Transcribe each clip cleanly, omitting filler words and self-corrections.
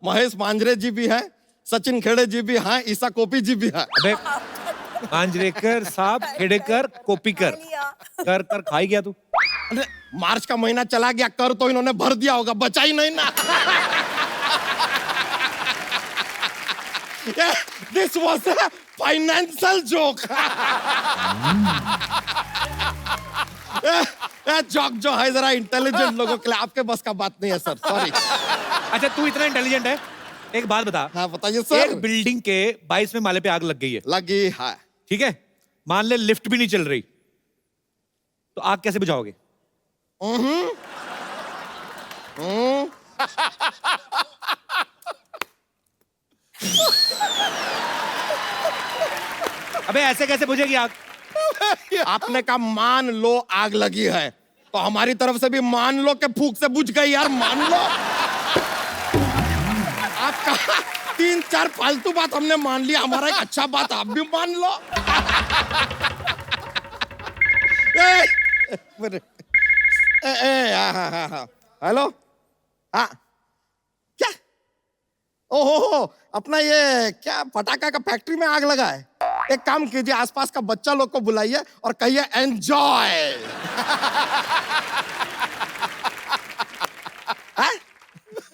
महेश मांजरे जी भी हैं, सचिन खेड़े जी भी हैं, ईसा कोपी जी भी हैं। अबे मांजरेकर साहब, खेड़ेकर, कोपीकर, कर कर खाई गया तू। अरे मार्च का महीना चला गया, कर तो इन्होंने भर दिया होगा, बचा ही नहीं ना। This was a financial joke. Joke जो है जरा इंटेलिजेंट लोगों के लिए, आपके बस का बात नहीं है सर, सॉरी। अच्छा तू इतना इंटेलिजेंट है, एक बात बता। हाँ बताइए सर। एक बिल्डिंग के 22वें माले पे आग लग गई है, लगी है। ठीक है, मान ले लिफ्ट भी नहीं चल रही, तो आग कैसे बुझाओगे? अबे ऐसे कैसे बुझेगी आग? आपने कहा मान लो आग लगी है, तो हमारी तरफ से भी मान लो कि फूंक से बुझ गई यार, मान लो। आपका 3-4 फालतू बात हमने मान लिया, हमारा एक अच्छा बात आप भी मान लो। हेलो, हाँ क्या? ओहो, अपना ये क्या पटाखा का फैक्ट्री में आग लगा है? एक काम कीजिए, आसपास का बच्चा लोग को बुलाइए और कहिए एंजॉय।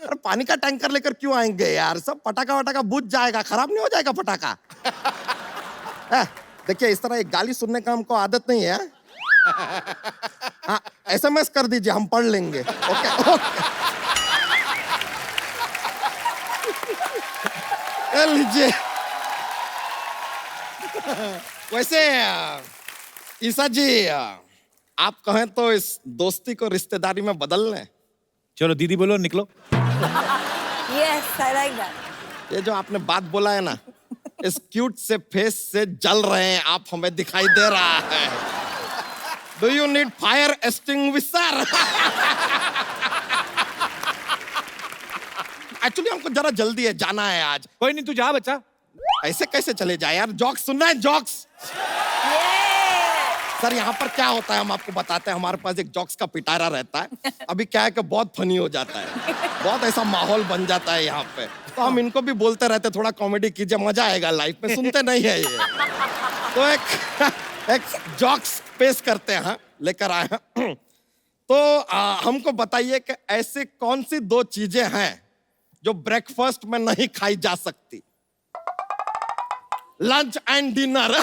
अरे पानी का टैंकर लेकर क्यों आएंगे यार, सब पटाखा वटाखा बुझ जाएगा, खराब नहीं हो जाएगा पटाखा। देखिए इस तरह एक गाली सुनने का हमको आदत नहीं है। हाँ SMS कर दीजिए, हम पढ़ लेंगे। ओके ओके, लीजिए। वैसे ईसा जी, आप कहें तो इस दोस्ती को रिश्तेदारी में बदल लें। चलो दीदी बोलो, निकलो। Yes, I like that. ये जो आपने बात बोला है ना, इस क्यूट से फेस से जल रहे हैं आप, हमें दिखाई दे रहा है। Do you need fire extinguisher? Actually हमको जरा जल्दी है, जाना है आज। कोई नहीं, तू जा बच्चा। ऐसे कैसे चले जाए यार, जोक्स सुनना है, जोक्स। सर यहाँ पर क्या होता है हम आपको बताते हैं, हमारे पास एक जोक्स का पिटारा रहता है। अभी क्या है कि बहुत फनी हो जाता है, बहुत ऐसा माहौल बन जाता है यहाँ पे, तो हम इनको भी बोलते रहते थोड़ा कॉमेडी कीजिए, मजा आएगा लाइफ में। सुनते नहीं है ये, तो एक जोक्स पेश करते हैं, लेकर आए हैं। तो हमको बताइए कि ऐसी कौन सी 2 चीजें हैं जो ब्रेकफास्ट में नहीं खाई जा सकती? Lunch and dinner.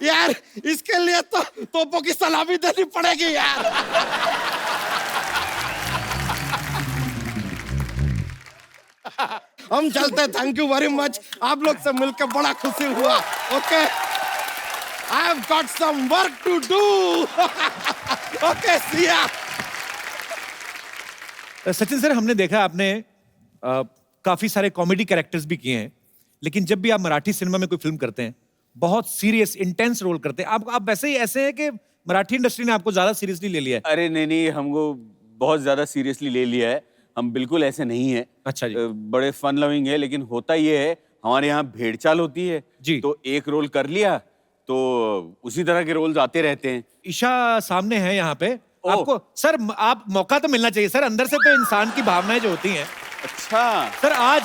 यार इसके लिए तो तोपों की सलामी देनी पड़ेगी यार। हम चलते हैं, थैंक यू वेरी मच, आप लोग से मिलकर बड़ा खुशी हुआ। Okay, I have got some work to do. Okay see ya. Sachin sir, हमने देखा आपने काफी सारे कॉमेडी कैरेक्टर्स भी किए हैं, लेकिन जब भी आप मराठी सिनेमा में कोई फिल्म करते हैं, बहुत सीरियस इंटेंस रोल करते हैं। आप वैसे ही ऐसे हैं कि मराठी इंडस्ट्री ने आपको ज्यादा सीरियसली ले लिया है? अरे नहीं, हमको बहुत ज्यादा सीरियसली ले लिया है, हम बिल्कुल ऐसे नहीं है। अच्छा जी। बड़े फन लविंग है, लेकिन होता ये है हमारे यहाँ भेड़चाल होती है जी। तो एक रोल कर लिया तो उसी तरह के रोल्स आते रहते हैं। ईशा सामने है यहाँ पे, आपको सर आप मौका तो मिलना चाहिए सर, अंदर से तो इंसान की भावनाएं जो होती हैं। अच्छा सर आज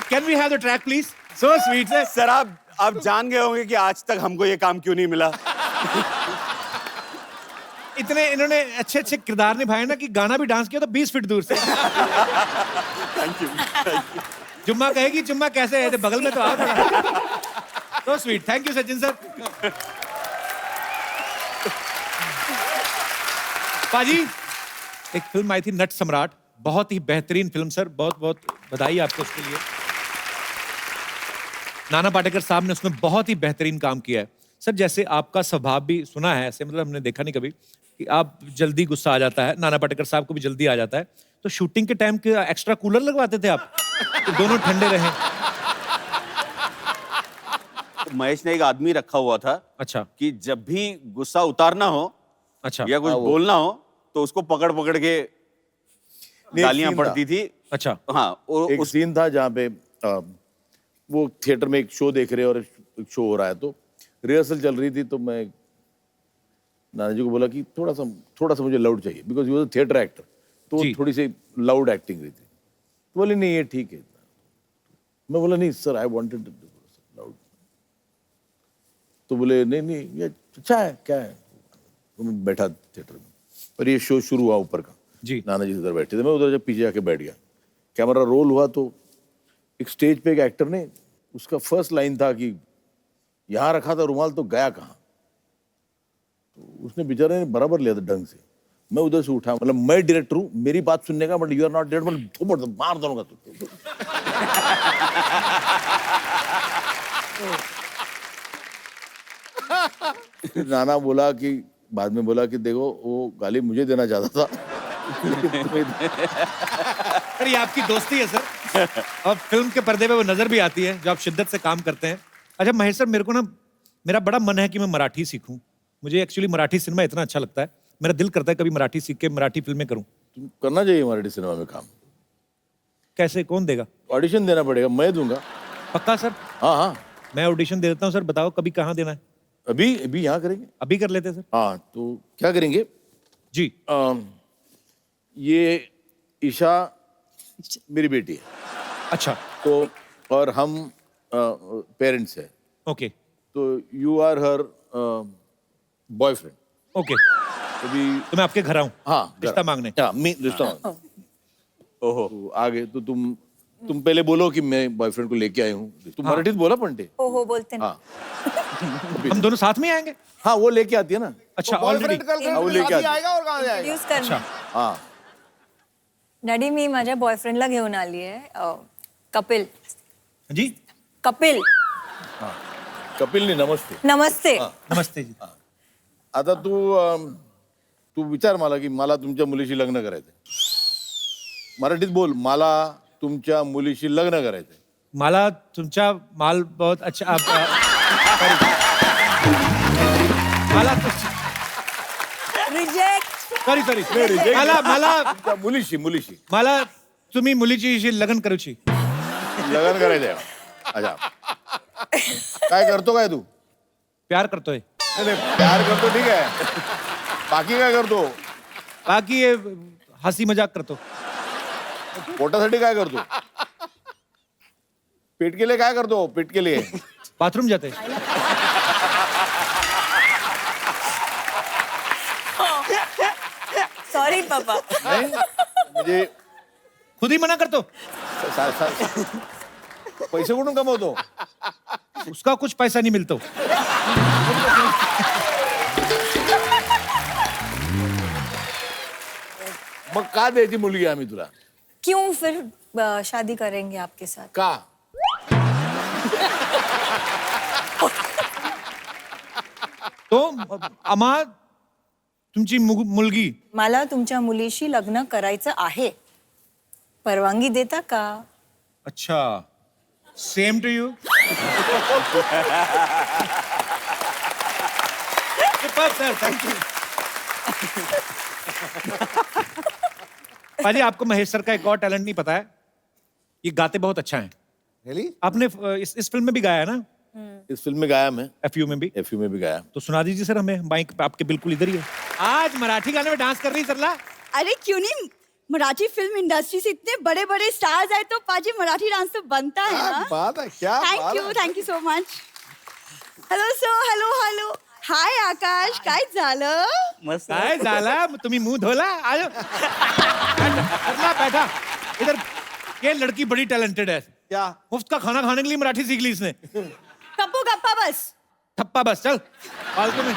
can we have the track please? So sweet sir. Sir आप जान गए होंगे कि आज तक हमको ये काम क्यों नहीं मिला। इतने इन्होंने अच्छे अच्छे किरदार निभाए ना कि गाना भी डांस किया तो 20 फीट दूर से। Thank you. जुम्मा कहेगी जुम्मा कैसे है, बगल में तो आओ थोड़ा। तो sweet, thank you Sachin sir. पाजी, एक फिल्म आई थी नट सम्राट, बहुत ही बेहतरीन फिल्म सर, बहुत बहुत बधाई आपको उसके लिए। नाना पाटेकर साहब ने उसमें बहुत ही बेहतरीन काम किया है सर। जैसे आपका स्वभाव भी सुना है ऐसे, मतलब हमने देखा नहीं कभी कि आप जल्दी गुस्सा आ जाता है, नाना पाटेकर साहब को भी जल्दी आ जाता है, तो शूटिंग के टाइम के एक्स्ट्रा कूलर लगवाते थे आप तो दोनों ठंडे रहें? महेश ने एक आदमी रखा हुआ था, अच्छा, कि जब भी गुस्सा उतारना हो, अच्छा, या कुछ बोलना हो तो उसको पकड़ पकड़ के गालियां पड़ती थी। अच्छा, हाँ, एक सीन था जहाँ पे वो थिएटर में एक शो देख रहे हैं और एक शो हो रहा है, तो रिहर्सल चल रही थी तो मैं नाना जी को बोला कि थोड़ा सा मुझे लाउड चाहिए, because he was a theatre actor, तो जी। थोड़ी सी लाउड एक्टिंग रही थी। तो बोले नहीं ये ठीक है। मैं बोला नहीं सर, आई वांटेड लाउड। तो बोले नहीं नहीं ये अच्छा है, क्या है। तो मैं बैठा थिएटर में, पर ये शो शुरू हुआ ऊपर का, जी। नाना जी उधर बैठे थे, मैं उधर जब पीछे जाके बैठ गया, कैमरा रोल हुआ तो एक स्टेज पे एक एक्टर ने, उसका फर्स्ट लाइन था कि यहाँ रखा था रुमाल तो गया कहाँ। तो उसने बेचारे ने बराबर लिया था ढंग से। मैं उधर से उठा, मतलब मैं डायरेक्टर हूँ, मेरी बात सुनने का, but you are not director, मतलब थोपड़ मार दूंगा तू। नाना बोला कि बाद में बोला कि देखो वो गाली मुझे देना चाहता था। सर ये आपकी दोस्ती है सर, और फिल्म के पर्दे पे वो नजर भी आती है जो आप शिद्दत से काम करते हैं। अच्छा महेश सर, मेरे को ना, मेरा बड़ा मन है कि मैं मराठी सीखूं। मुझे एक्चुअली मराठी सिनेमा इतना अच्छा लगता है, मेरा दिल करता है कभी मराठी सीख के मराठी फिल्में करूं। तुम करना चाहिए मराठी सिनेमा में काम। कैसे, कौन देगा? ऑडिशन देना पड़ेगा, मैं दूंगा। पक्का सर? हाँ हाँ, मैं ऑडिशन दे देता हूँ सर, बताओ कभी कहाँ देना है? अभी अभी यहाँ करेंगे। अभी कर लेते सर। हाँ तो क्या करेंगे, जी। ये ईशा मेरी बेटी है, अच्छा, तो और हम पेरेंट्स हैं, ओके तो you are her boyfriend. Okay, अभी तो मैं आपके घर आऊँ हाँ रिश्ता मांगने? हाँ रिश्ता मांगने। ओहो, तो आगे तो तुम पहले बोलो कि मैं बॉयफ्रेंड को लेके आई हूँ। तुम मराठीत बोला पंटे। हो बोलते ना। हाँ हम दोनों साथ में आएंगे? हाँ, वो लेके आती है ना। अच्छा, ऑलरेडी। हाँ, वो लेके आती है। आएगा और कहाँ जाएगा? इंट्रोड्यूस करना। हाँ डॅडी मी माझ्या बॉयफ्रेंडला घेऊन आली आहे, कपिल. जी, कपिल कपिल ने नमस्ते। नमस्ते. नमस्ते जी। आता तू विचार मला की मला तुमच्या मुलीशी लग्न करायचंय। मराठीत बोल, मला तुमच्या मुलीशी लग्न करायचंय। मला तुमचा माल बहुत अच्छा मला रिजेक्ट. सॉरी मला तुमच्या मुलीशी मला तुम्ही मुलीची लग्न करूची. लग्न करायचंय। अच्छा, काय करतो काय तू? प्यार करतोय. प्यार करतो ठीक आहे, बाकी काय करतो? बाकी ये हसी मजाक करतो. पोटासाठी काय करतो? पेट के लिए काय करतो? पेट के लिए बाथरूम जाते. सॉरी पापा. नाही म्हणजे खुद ही मना करतो. पैसे कुठून कमवतो? उसका कुछ पैसा नहीं मिलता. मग का द्यायची मुलगी आम्ही तुला? क्यों फिर शादी करेंगे आपके साथ? का? तो आम्हा तुमची मुलगी. मला तुमच्या मुलीशी लग्न करायचं आहे, परवानगी देता का? अच्छा, same to you. Sir thank you. पाजी, आपको महेश सर का एक और टैलेंट नहीं पता है, ये गाते बहुत अच्छा है. Really? आपने इस फिल्म में भी गाया है ना? इस फिल्म में गाया मैं, एफयू में भी. एफयू में भी गाया। तो सुना दीजिए सर हमें, माइक पे आपके बिल्कुल इधर ही है. आज मराठी गाने में डांस कर रही सरला. अरे क्यों नहीं, मराठी फिल्म इंडस्ट्री से इतने बड़े बड़े स्टार्स आए तो पाजी मराठी डांस तो बनता है ना. बात है, क्या thank you so much. Hello hi Akash, काय झालं? काय झाला? तुम्ही मुंह धोला. आयो सरला बैठा इधर. ये लड़की बड़ी टैलेंटेड है. क्या? मुफ्त का खाना खाने के लिए मराठी सीख ली इसने. कप्पू गप्पा बस. ठप्पा बस चल फालतू में.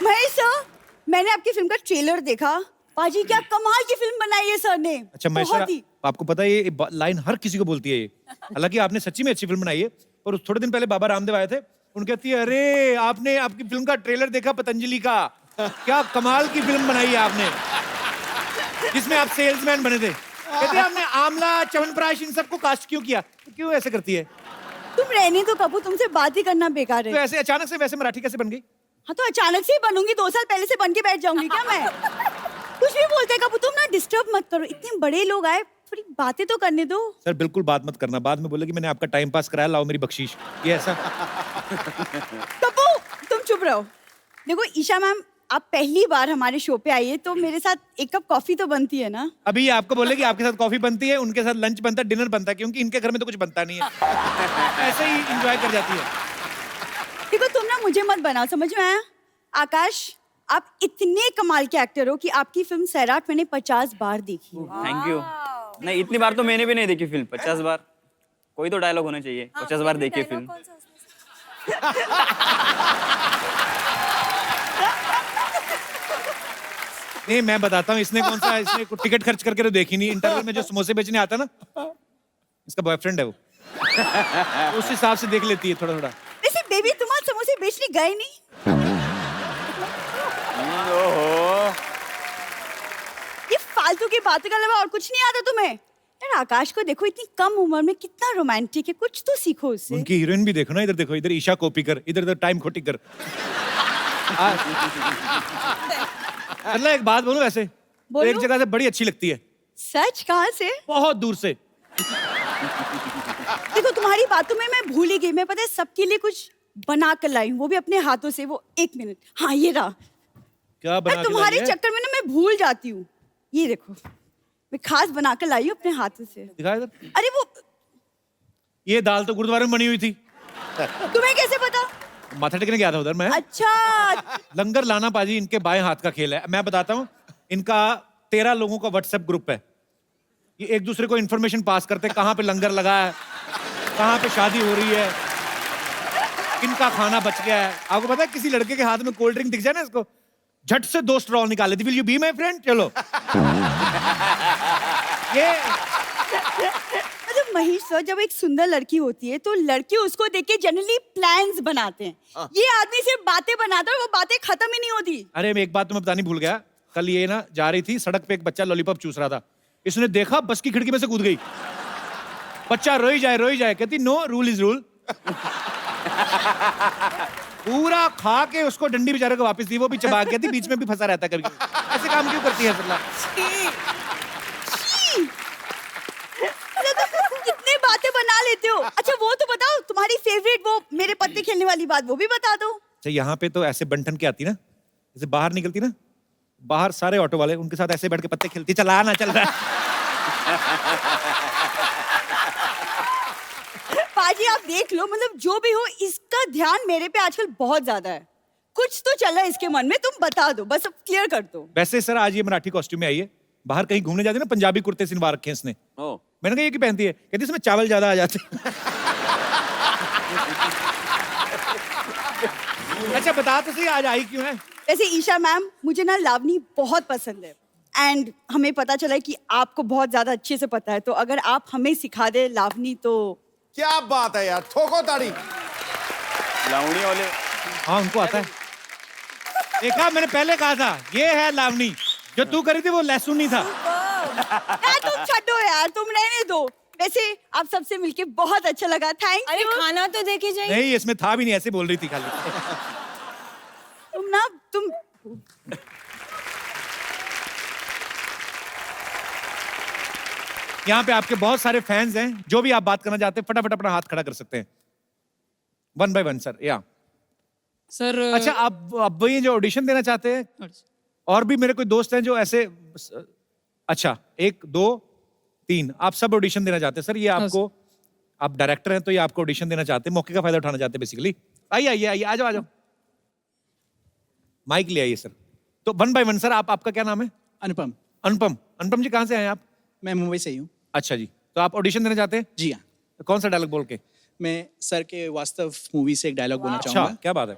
महेश सर, मैंने आपकी फिल्म का ट्रेलर देखा. पाजी क्या कमाल की फिल्म बनाई है सर ने. अच्छा महेश बहुत सर, ही. आपको पता है ये लाइन हर किसी को बोलती है ये. हालांकि आपने सच्ची में अच्छी फिल्म बनाई है, पर थोड़े दिन पहले बाबा रामदेव आए थे, उनकी कहती है अरे आपने आपकी फिल्म का ट्रेलर देखा पतंजलि का, क्या कमाल की फिल्म बनाई है आपने, जिसमें आप सेल्समैन बने थे. कहती है आपने आमला च्यवनप्राश इन सबको कास्ट क्यों किया? तो क्यों ऐसे करती है? तुम रहने तो कप्पू, तुमसे बात ही करना बेकार तो है. ऐसे अचानक से वैसे मराठी कैसे बन गई? हाँ तो अचानक से ही बनूंगी, 2 साल पहले से बन के बैठ जाऊंगी क्या मैं? कुछ भी बोलते हैं कप्पू, तुम ना डिस्टर्ब मत करो. इतने बड़े लोग आए, थोड़ी बातें तो करने दो। सर बिल्कुल बात मत करना, बाद में बोले कि मैंने आपका टाइम पास कराया, लाओ मेरी बख्शीश, ये ऐसा। कपू, तुम चुप रहो। देखो ईशा मैम, आप पहली बार हमारे शो पे आई है तो मेरे साथ एक कप कॉफी तो बनती है ना। अभी ये आपको बोले कि आपके साथ कॉफी बनती है, उनके साथ लंच बनता है, डिनर बनता है, क्योंकि इनके घर में तो कुछ बनता नहीं है। ऐसे ही इंजॉय कर जाती है। देखो तुम ना मुझे मत बनाओ, समझ में आया? आकाश, आप इतने कमाल के एक्टर हो कि आपकी फिल्म सैराट मैंने 50 बार देखी है। Thank you. नहीं, इतनी बार तो मैंने भी नहीं देखी फिल्म। 50 बार कोई तो डायलॉग होना चाहिए। 50 बार देखी फिल्म। नहीं, मैं बताता हूँ, इसने टिकट खर्च करके तो देखी नहीं। इंटरवल में जो समोसे बेचने आता ना, इसका बॉयफ्रेंड है वो। तो उस हिसाब से देख लेती है थोड़ा थोड़ा। वैसे बेबी, तुम आज समोसे बेचने गए नहीं? ये फालतू की बातों के अलावा और कुछ नहीं आता तुम्हें? यार आकाश को देखो, इतनी कम उम्र में कितना रोमांटिक है, कुछ तो सीखो उससे। उनकी हीरोइन भी देखो ना, इधर देखो, इधर ईशा कोप्पिकर, इधर टाइम खोटिकर। मतलब एक बात बोलूं, वैसे तो एक जगह से बड़ी अच्छी लगती है। सच? कहाँ से? बहुत दूर से। देखो तुम्हारी बातों में मैं भूल ही गई। मैं पता है सबके लिए कुछ बना कर लाई हूँ, वो भी अपने हाथों से। वो 1 मिनट, हाँ ये रहा। क्या बना के तुम्हारे लाई है? चक्कर में ना मैं भूल जाती हूँ। ये देखो, मैं खास बना कर लाई हूँ अपने हाथों से। दिखा इधर। अरे वो, ये दाल तो गुरुद्वारे में बनी हुई थी। तुम्हें कैसे पता? माथा टेकने गया था उधर मैं। अच्छा। लंगर लाना पाजी इनके बाएं हाथ का खेल है। मैं बताता हूँ, इनका 13 लोगों का व्हाट्सएप ग्रुप है। ये एक दूसरे को इन्फॉर्मेशन पास करते हैं, कहाँ पे लंगर लगा है, कहाँ पे शादी हो रही है, किनका खाना बच गया है। आपको पता है, किसी लड़के के हाथ में कोल्ड ड्रिंक दिख जाए ना, इसको झट से 2 स्ट्रॉ निकाल लेती। Will you be my friend? चलो। ये मतलब महेश सर, जब एक सुंदर लड़की होती है तो लड़के उसको देख के जनरली प्लान्स बनाते हैं। ये आदमी सिर्फ बातें बनाता है और वो बातें खत्म ही नहीं होती। अरे मैं एक बात तुम्हें बतानी भूल गया। कल ये ना जा रही थी सड़क पे, एक बच्चा लॉलीपॉप चूस रहा था। इसने देखा, बस की खिड़की में से कूद गई। बच्चा रोई जाए, कहती नो, रूल इज रूल। पूरा खा के उसको डंडी बेचारे को वापस दी, वो भी चबा गया थी, बीच में भी फंसा रहता है कभी। ऐसे काम क्यों करती है फिर? कितने बातें बना लेते हो। अच्छा वो तो बताओ, तुम्हारी फेवरेट वो मेरे पत्ते खेलने वाली बात, वो भी बता दो। अच्छा, यहाँ पे तो ऐसे बंठन के आती ना, जैसे बाहर निकलती ना, बाहर सारे ऑटो वाले उनके साथ ऐसे बैठ के पत्ते खेलती, चला ना चल रहा है। पाजी आप देख लो, मतलब जो भी हो, इसका ध्यान मेरे पे आजकल बहुत ज्यादा है। कुछ तो चल रहा है इसके मन में, तुम बता दो, बस अब क्लियर कर दो। वैसे सर आज ये मराठी कॉस्ट्यूम में आई है। बाहर कहीं घूमने जाती है ना, पंजाबी कुर्ते सिलवा रखे हैं इसने। ओ, मैंने कहा ये क्यों पहनती है? कहती इसमें चावल ज्यादा आ जाते हैं। अच्छा बता तो सही, आज आई क्यों है? वैसे ईशा मैम, मुझे ना लावनी बहुत पसंद है एंड हमें पता चला है कि आपको बहुत ज्यादा अच्छे से पता है, तो अगर आप हमें सिखा दे लावनी तो। क्या बात है यार, ठोको ताड़ी। लावणी वाले हाँ उनको आता है। देखा, मैंने पहले कहा था, ये है लावनी। जो तू करी थी वो लहसुन नहीं था। यार तुम छड्डो यार, तुम रहने दो। वैसे आप सबसे मिलके बहुत अच्छा लगा, थैंक अरे यू। खाना तो देखे जाइए। नहीं इसमें था भी नहीं, ऐसे बोल रही थी खाली। तुम यहाँ पे आपके बहुत सारे फैंस हैं, जो भी आप बात करना चाहते हैं फटाफट अपना हाथ खड़ा कर सकते हैं। 1 by 1 सर। या सर अच्छा, अब ये जो ऑडिशन देना चाहते हैं, और भी मेरे कोई दोस्त हैं जो ऐसे, अच्छा 1 2 3 आप सब ऑडिशन देना चाहते हैं सर। ये आपको, आप डायरेक्टर हैं तो ये आपको ऑडिशन देना चाहते हैं, मौके का फायदा उठाना चाहते हैं बेसिकली। आइए आइए आइए, आ जाओ। माइक ले आइए सर। तो 1 by 1 सर, आपका क्या नाम है? अनुपम। अनुपम जी कहाँ से आए आप? मैं मुंबई से ही हूँ। अच्छा जी, तो आप ऑडिशन देना चाहते हैं? जी हाँ। तो कौन सा डायलॉग बोल के? मैं सर के वास्तव मूवी से एक डायलॉग बोलना अच्छा, चाहूंगा। क्या बात है।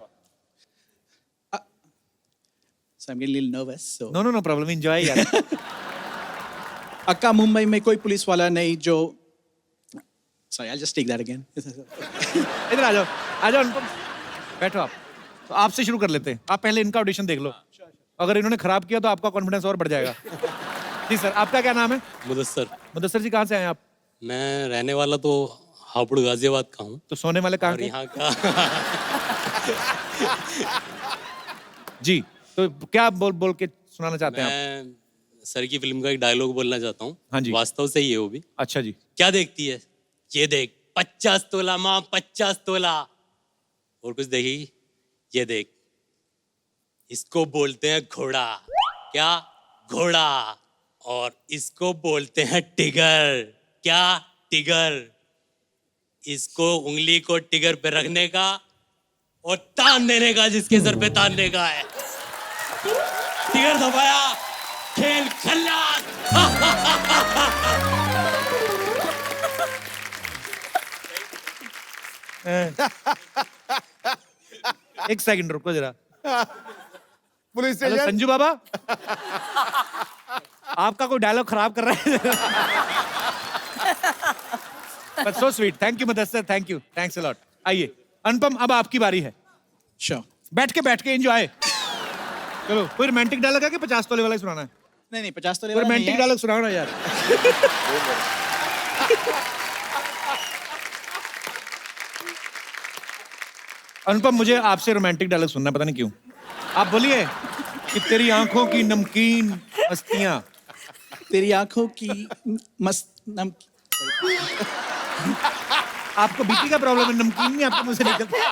So I'm getting a little nervous. So no problem, enjoy यार। अक्का मुंबई में कोई पुलिस वाला नहीं जो, sorry I'll just take that again. इधर आ जाओ अनुपम, बैठो आप। तो आपसे शुरू कर लेते हैं, आप पहले इनका ऑडिशन देख लो। अगर इन्होंने खराब किया तो आपका कॉन्फिडेंस और बढ़ जाएगा। जी सर, आपका क्या नाम है? मुदस्सर जी कहाँ से आए आप? मैं रहने वाला तो हापुड़ गाजियाबाद का हूँ। तो सोने वाले कहाँ और के? यहाँ का जी, तो क्या बोल के सुनाना चाहते हैं आप? मैं सर की फिल्म का एक डायलॉग बोलना चाहता हूँ। हाँ जी। वास्तव से ही है वो भी। अच्छा जी। क्या देखती है? ये देख 50 तोला माँ, 50 तोला। और कुछ देखेगी? ये देख, इसको बोलते हैं घोड़ा। क्या? घोड़ा। और इसको बोलते हैं टिगर। क्या? टिगर। इसको उंगली को टिगर पे रखने का और तान देने का, जिसके सर पे तानने का है। टिगर दबाया, खेल खल्लास। एक सेकंड रुको जरा। Police hello station. Sanju Baba, आपका कोई डायलॉग खराब कर रहा है। But so sweet, thank you Mudassir, thank you, thanks a lot. आइए अनुपम, अब आपकी बारी है। श्योर। बैठ के एंजॉय। चलो कोई रोमांटिक डायलॉग है कि 50 तोले वाला ही सुनाना है? नहीं 50 तो कोई रोमांटिक डायलॉग सुनाओ ना यार। अनुपम, मुझे आपसे रोमांटिक डायलॉग सुनना, पता नहीं क्यों। आप बोलिए कि तेरी आंखों की नमकीन मस्तियां। तेरी आंखों की मस्त आपको बीपी का प्रॉब्लम है? नमकीन नहीं आपके मुंह से निकलता।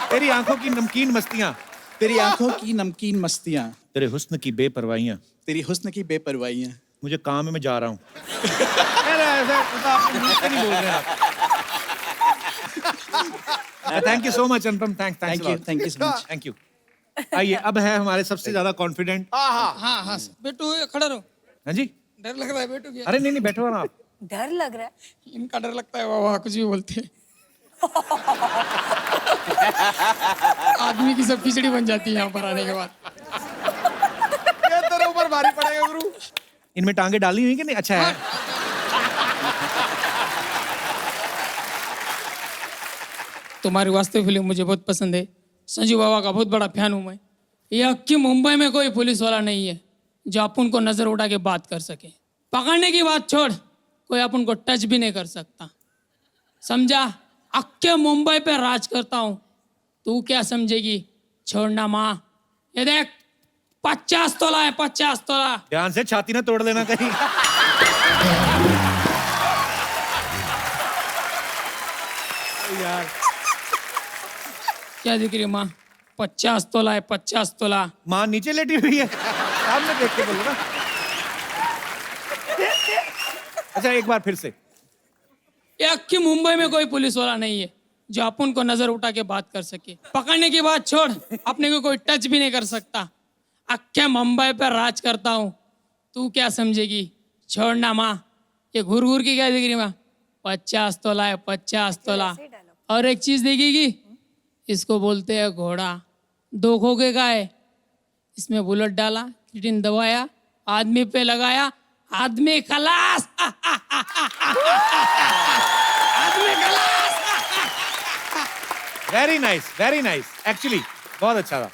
तेरी आंखों की नमकीन मस्तियां। तेरी आंखों की नमकीन मस्तियां। तेरे हुस्न की बेपरवाहियां। तेरी हुस्न की बेपरवाहियां। मुझे काम है, मैं जा रहा हूँ। ऐसा आप मुंह से नहीं बोल रहे आप। Thank you so much Anupam, thank you so much. Thank you. आइए, अब है हमारे सबसे ज्यादा कॉन्फिडेंट। हाँ सर। बेटू खड़ा रहो। हाँ जी। डर लग रहा है बेटू क्या? अरे नहीं नहीं, बैठो ना आप। डर लग रहा है। इनका डर लगता है, वाह कुछ भी बोलते हैं। आदमी की सब खिचड़ी बन जाती है यहाँ पर आने के बाद। ये तेरे ऊपर भारी पड़ेगा गुरु। इनमें टांगे डाली हुई कि नहीं? अच्छा है। तुम्हारी वास्तविक फिल्म मुझे बहुत पसंद है। संजू बाबा का बहुत बड़ा फैन हूँ मैं। ये अक्की मुंबई में कोई पुलिस वाला नहीं है जो अपन को नजर उठा के बात कर सके। पकड़ने की बात छोड़, कोई अपन को टच भी नहीं कर सकता, समझा? अक्के मुंबई पे राज करता हूँ, तू क्या समझेगी? छोड़ना माँ। ये देख 50 तोला है, 50 तोला। ध्यान से छाती ना तोड़ लेना कहीं। यार क्या दिख रही है माँ? 50 तोला है, 50 तोला। माँ नीचे लेटी हुई है, सामने देख के बोलो ना। अच्छा एक बार फिर से। ये अक्की मुंबई में कोई पुलिस वाला नहीं है जो अपन को नजर उठा के बात कर सके। पकड़ने की बात छोड़, अपने को कोई टच भी नहीं कर सकता। अक्के मुंबई पर राज करता हूँ, तू क्या समझेगी? छोड़ना माँ। ये घूर घूर की क्या दिख रही माँ? 50 तोला है, 50 तोला। और एक चीज दिखेगी, इसको बोलते हैं घोड़ा। 2 खोखे का है, इसमें बुलेट डाला, किटिन दबाया, आदमी पे लगाया, आदमी खलास। आदमी खलास। Very nice, very nice. Actually बहुत अच्छा था।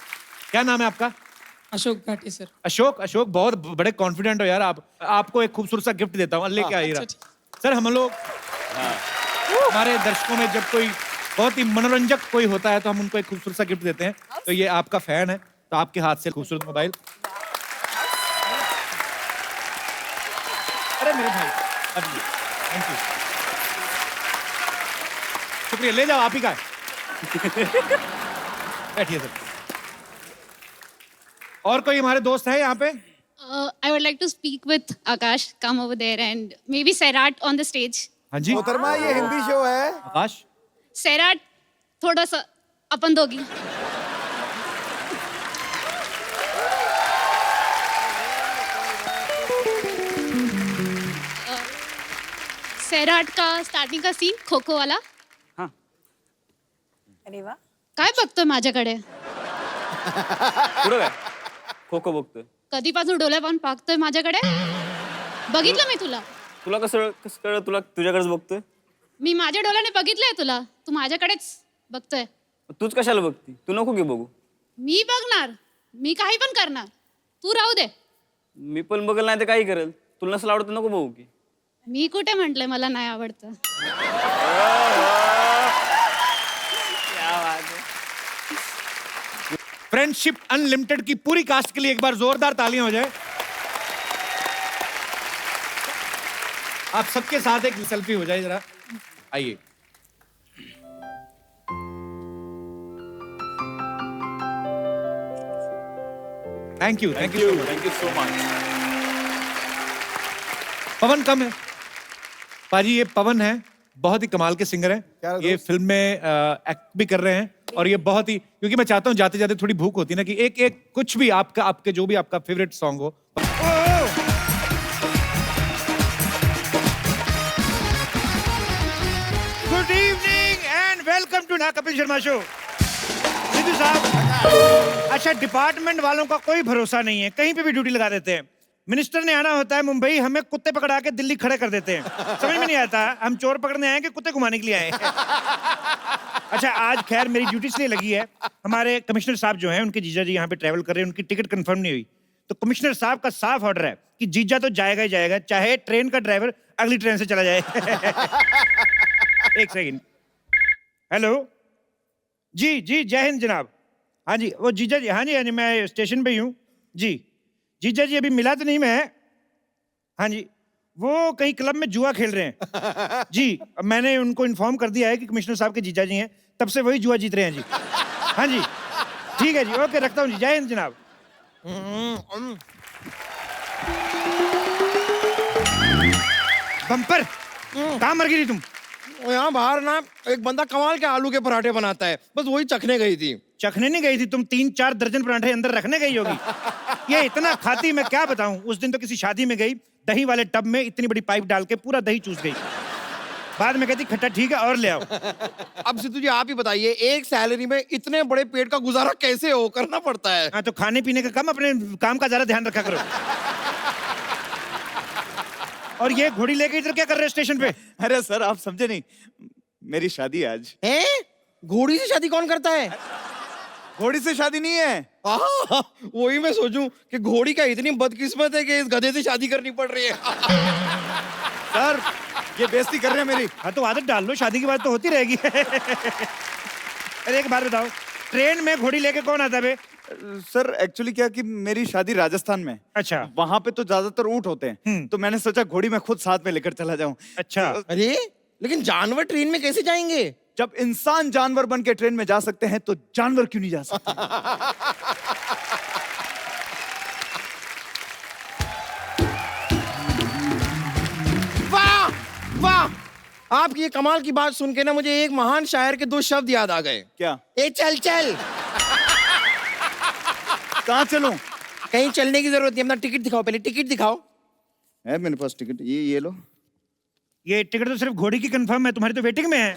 क्या नाम है आपका? अशोक घाटी सर। अशोक। अशोक, बहुत बड़े कॉन्फिडेंट हो यार आप। आपको एक खूबसूरत सा गिफ्ट देता हूँ, लेके आइए। सर हम लोग हमारे दर्शकों में जब कोई बहुत ही मनोरंजक कोई होता है तो हम उनको एक खूबसूरत सा गिफ्ट देते हैं। तो ये आपका फैन है, तो आपके हाथ से खूबसूरत मोबाइल। अरे मेरे भाई, थैंक यू, शुक्रिया। ले जाओ, आप ही का है। बैठिए सर। और कोई हमारे दोस्त है यहाँ पे? I would like to speak with Akash. Come over there and maybe Sairat on the stage. हाँ जी। मोहतरमा, ये हिंदी शो है। आकाश। Sairat, थोड़ा सा अपन दोगी। सैराट का स्टार्टिंग का सीन खो खो वाला। अरे वाह. काय बघतोय माझ्याकडे? पुढं काय? खो खो बघतोय. कधीपासून डोळे पाहून पाहतोय माझ्याकडे? बघितलं मी तुला. तुला कसं कळलं? तुला तुझ्याकडेच बघतोय. मी माझ्या डोळ्याने बघितलंय तुला. तू माझ्याकडेच बघतोय. तूच कशाला बघती? तू नको की बघू. मी बघणार. मी काही पण करणार. तू राहू दे. मी पण बघल नाही तर काही करेल. तुला नसलं आवडत नको बघू की. मी कुठे म्हटलंय मला नाही आवडतं. फ्रेंडशिप अनलिमिटेड की पूरी कास्ट के लिए एक बार जोरदार तालियां हो जाए। आप सबके साथ एक सेल्फी हो जाए जरा, आइए। Thank you thank you so much. Pawan कम है पाजी, ये पवन है, बहुत ही कमाल के सिंगर हैं। ये फिल्म में एक्ट भी कर रहे हैं और ये बहुत ही, क्योंकि मैं चाहता हूँ जाते जाते थोड़ी भूख होती है ना, कि एक एक कुछ भी आपका, आपके जो भी आपका फेवरेट सॉन्ग हो। Good evening and welcome to ना कपिल शर्मा शो। सिद्धू साहब, अच्छा डिपार्टमेंट वालों का कोई भरोसा नहीं है, कहीं पे भी ड्यूटी लगा देते हैं। मिनिस्टर ने आना होता है मुंबई, हमें कुत्ते पकड़ा के दिल्ली खड़े कर देते हैं। समझ में नहीं आता हम चोर पकड़ने आए कि कुत्ते घुमाने के लिए आए हैं। अच्छा आज खैर मेरी ड्यूटी इसलिए लगी है, हमारे कमिश्नर साहब जो हैं उनके जीजा जी यहाँ पे ट्रैवल कर रहे हैं, उनकी टिकट कंफर्म नहीं हुई, तो कमिश्नर साहब का साफ ऑर्डर है कि जीजा तो जाएगा ही जाएगा, चाहे ट्रेन का ड्राइवर अगली ट्रेन से चला जाए। एक सेकेंड, हेलो जी जी, जय हिंद जनाब। हाँ जी वो जीजा जी, हाँ जी मैं स्टेशन पे ही हूँ जी। जीजा जी अभी मिला तो नहीं मैं, हाँ जी वो कहीं क्लब में जुआ खेल रहे हैं जी। मैंने उनको इन्फॉर्म कर दिया है कि कमिश्नर साहब के जीजा जी हैं, तब से वही जुआ जीत रहे हैं जी। हाँ जी ठीक है जी, ओके रखता हूँ जी, जय हिंद जनाब। बम्पर कहाँ मर गई थी तुम? यहाँ बाहर ना एक बंदा कमाल के आलू के पराठे बनाता है, बस वही चखने गई थी। चखने नहीं गई थी तुम, 3-4 दर्जन पराठे अंदर रखने गई होगी। ये इतना खाती मैं क्या बताऊं। उस दिन तो किसी शादी में गई, दही वाले टब में इतनी बड़ी पाइप डाल के पूरा दही चूस गई। बाद में कहती खट्टा ठीक है और ले आओ। अब सिद्धू जी आप ही बताइए, एक सैलरी में इतने बड़े पेट का गुजारा कैसे हो, करना पड़ता है। हाँ तो खाने पीने का कम, अपने काम का ज्यादा ध्यान रखा करो। और ये घोड़ी लेके इधर क्या कर रहे हो स्टेशन पे? अरे सर आप समझे नहीं, मेरी शादी है आज। हैं? घोड़ी से शादी कौन करता है? घोड़ी से शादी नहीं है। वही मैं सोचूं कि घोड़ी का इतनी बदकिस्मत है कि इस गधे से शादी करनी पड़ रही है। सर ये बेइज्जती कर रहे हैं मेरी। हाँ तो आदत डाल लो, शादी की बात तो होती रहेगी। अरे एक बात बताओ, ट्रेन में घोड़ी लेके कौन आता है? सर एक्चुअली क्या कि मेरी शादी राजस्थान में। अच्छा। वहां पे तो ज्यादातर ऊंट होते हैं, तो मैंने सोचा घोड़ी में खुद साथ में लेकर चला जाऊं। अच्छा। अरे लेकिन जानवर ट्रेन में कैसे जाएंगे? जब इंसान जानवर बन के ट्रेन में जा सकते हैं तो जानवर क्यों नहीं जा सकते? वाह वाह, आपकी ये कमाल की बात सुन के ना मुझे एक महान शायर के 2 शब्द याद आ गए। क्या? ए चल चल। कहाँ चलूं? कहीं चलने की जरूरत नहीं, अपना टिकट दिखाओ, पहले टिकट दिखाओ। है मेरे पास टिकट, ये लो। ये टिकट तो सिर्फ घोड़ी की कंफर्म है, तुम्हारी तो वेटिंग में है।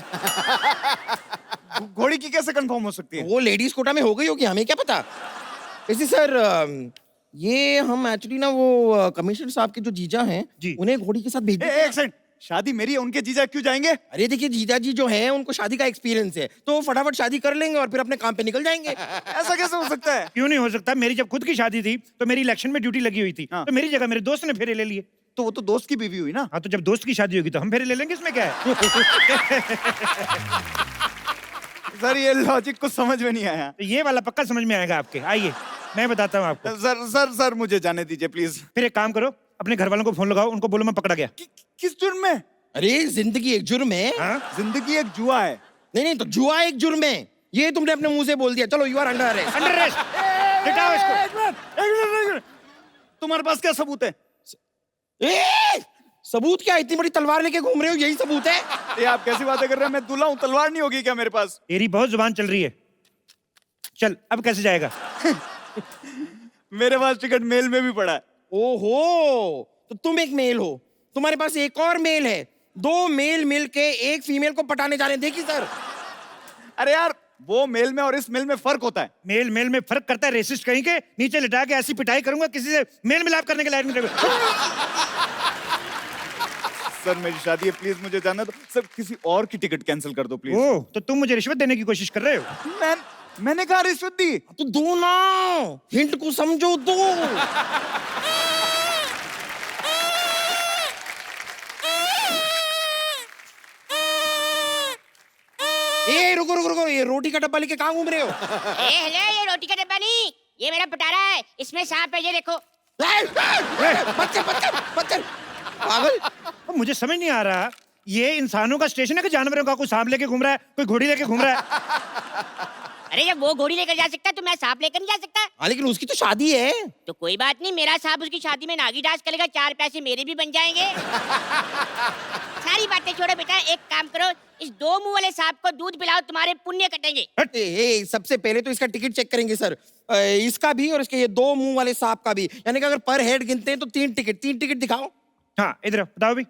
घोड़ी की कैसे कंफर्म हो सकती है? वो लेडीज कोटा में हो गई होगी, हमें क्या पता। वैसे सर ये हम एक्चुअली ना वो कमिश्नर साहब के जो जीजा हैं जी, उन्हें घोड़ी के साथ भेज दिया। एक सेकंड, शादी मेरी है, उनके जीजा क्यों जाएंगे? अरे देखिए जीजा जी जो हैं उनको शादी का एक्सपीरियंस है, तो वो फटाफट शादी कर लेंगे और फिर अपने काम पे निकल जाएंगे। ऐसा कैसे हो सकता है? क्यों नहीं हो सकता? मेरी जब खुद की शादी थी तो मेरी इलेक्शन में ड्यूटी लगी हुई थी, हाँ। तो मेरी जगह मेरे दोस्त ने फेरे ले लिए। तो वो तो दोस्त की बीवी हुई ना। हाँ तो जब दोस्त की शादी होगी तो हम फेरे ले लेंगे, इसमें क्या है? सर ये लॉजिक कुछ समझ में नहीं आया। तो ये वाला पक्का समझ में आएगा आपके, आइए मैं बताता हूँ आपको। सर सर सर मुझे जाने दीजिए प्लीज। फिर एक काम करो, अपने घर वालों को फोन लगाओ, उनको बोलो मैं पकड़ा गया। किस जुर्म में? अरे जिंदगी एक जुर्म है। हाँ? जिंदगी एक जुआ है। नहीं तो जुआ एक जुर्म है, ये तुमने अपने मुंह से बोल दिया। चलो you are under arrest. Under arrest, लिटाओ इसको। तुम्हारे पास क्या सबूत है? सबूत क्या? इतनी बड़ी तलवार लेके घूम रहे हो, यही सबूत है? ये आप कैसी बातें कर रहे हैं? मैं दूल्हा हूँ, तलवार नहीं होगी क्या मेरे पास? तेरी बहुत जुबान चल रही है। चल अब कैसे जाएगा? मेरे पास टिकट मेल में भी पड़ा है। ओहो, तो तुम एक मेल हो, तुम्हारे पास एक और मेल है, 2 मेल मिल के एक फीमेल को पटाने जा रहे हैं। देखिए सर। अरे यार वो मेल में और इस मेल में फर्क होता है। मेल मेल में फर्क करता है? रेसिस्ट कहीं के, नीचे लिटा के ऐसी पिटाई करूंगा किसी से मेल मिलाप करने के लायक नहीं रहेगा। सर मेरी शादी है, प्लीज मुझे जाना दो। सर किसी और की टिकट कैंसिल कर दो प्लीज। ओह तो तुम मुझे रिश्वत देने की कोशिश कर रहे हो? मैंने कहा रिश्वत दी? तो दो ना, हिंट को समझो, दो। ए रुको रुको रुको, ये रोटी का डब्बा लेके कहाँ घूम रहे हो? हेलो, ये रोटी का डब्बा नहीं, ये मेरा पिटारा है, इसमें सांप है, ये देखो। बच्चे बच्चे बच्चे, पागल। अब मुझे समझ नहीं आ रहा, ये इंसानों का स्टेशन है कि जानवरों का? कोई सांप लेके घूम रहा है, कोई घोड़ी लेके घूम रहा है। अरे जब वो घोड़ी लेकर जा सकता है तो मैं सांप लेकर नहीं जा सकता? हाँ लेकिन उसकी तो शादी है। तो कोई बात नहीं, मेरा सांप उसकी शादी में नागी डांस करेगा, 4 पैसे मेरे भी बन जाएंगे। सारी बातें छोड़ो बेटा, एक काम करो, इस 2 मुंह वाले सांप को दूध पिलाओ, तुम्हारे पुण्य कटेंगे। सबसे पहले तो इसका टिकट चेक करेंगे सर, इसका भी और इसके ये 2 मुंह वाले सांप का भी, यानी कि अगर पर हेड गिनते हैं तो 3 टिकट दिखाओ। हाँ इधर बताओ भी,